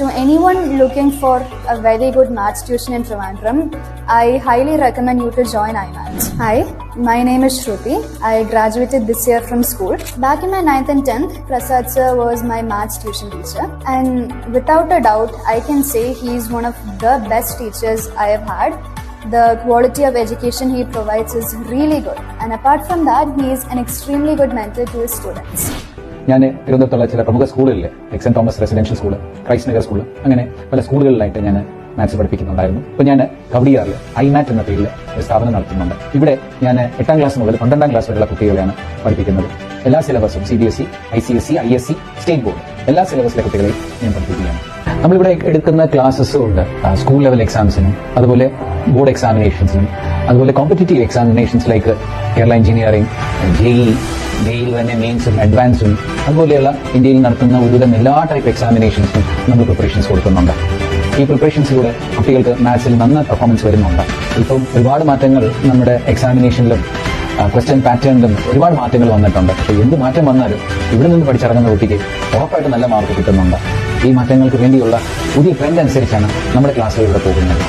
To anyone looking for a very good maths tuition in Trivandrum, I highly recommend you to join iMaths. Hi, my name is Shruti. I graduated this year from school. Back in my 9th and 10th, Prasad sir was my maths tuition teacher. And without a doubt, I can say he is one of the best teachers I have had. The quality of education he provides is really good. And apart from that, he is an extremely good mentor to his students. ഞാൻ തിരുവനന്തപുരത്തുള്ള ചില പ്രമുഖ സ്കൂളുകളിൽ saint Thomas residential school, Christ Nagar school, അങ്ങനെ പല സ്കൂളുകളിലായിട്ട് ഞാൻ maths പഠിപ്പിക്കുന്നുണ്ടായിരുന്നു. ഇപ്പോൾ ഞാൻ കവടിയാറിൽ ഐമാറ്റ് എന്ന പേരിൽ ഒരു സ്ഥാപനം നടത്തുന്നുണ്ട്. ഇവിടെ ഞാൻ 8ാം ക്ലാസ് മുതൽ 12ാം ക്ലാസ് വരെയുള്ള കുട്ടികളെയാണ് പഠിപ്പിക്കുന്നത്. എല്ലാ സിലബസും CBSE, ICSE, ISE, state board എല്ലാ സിലബസിലെ കുട്ടികളെയും ഞാൻ പഠിപ്പിക്കുകയാണ്. നമ്മളിവിടെ എടുക്കുന്ന ക്ലാസ്സസ് ഉണ്ട് സ്കൂൾ ലെവൽ എക്സാംസിനും അതുപോലെ ബോർഡ് എക്സാമിനേഷൻസിനും അതുപോലെ competitive examinations like Kerala engineering, JEE, Dale തന്നെ മെയിൻസും അഡ്വാൻസും അതുപോലെയുള്ള ഇന്ത്യയിൽ നടത്തുന്ന ഒരുവിധം എല്ലാ ടൈപ്പ് എക്സാമിനേഷൻസും നമ്മൾ പ്രിപ്പറേഷൻസ് കൊടുക്കുന്നുണ്ട്. ഈ പ്രിപ്പറേഷൻസിലൂടെ കുട്ടികൾക്ക് മാത്സിൽ നന്നായി പെർഫോമൻസ് വരുന്നുണ്ട്. ഇപ്പം ഒരുപാട് മാറ്റങ്ങൾ നമ്മുടെ എക്സാമിനേഷനിലും ക്വസ്റ്റ്യൻ പാറ്റേണിലും ഒരുപാട് മാറ്റങ്ങൾ വന്നിട്ടുണ്ട്. പക്ഷേ എന്ത് മാറ്റം വന്നാലും ഇവിടെ നിന്ന് പഠിച്ചിറങ്ങുന്ന കുട്ടിക്ക് ഉറപ്പായിട്ട് നല്ല മാർക്ക് കിട്ടുന്നുണ്ട്. ഈ മാറ്റങ്ങൾക്ക് വേണ്ടിയുള്ള പുതിയ ട്രെൻഡ് അനുസരിച്ചാണ് നമ്മുടെ ക്ലാസ്സുകൾ ഇവിടെ പോകുന്നത്.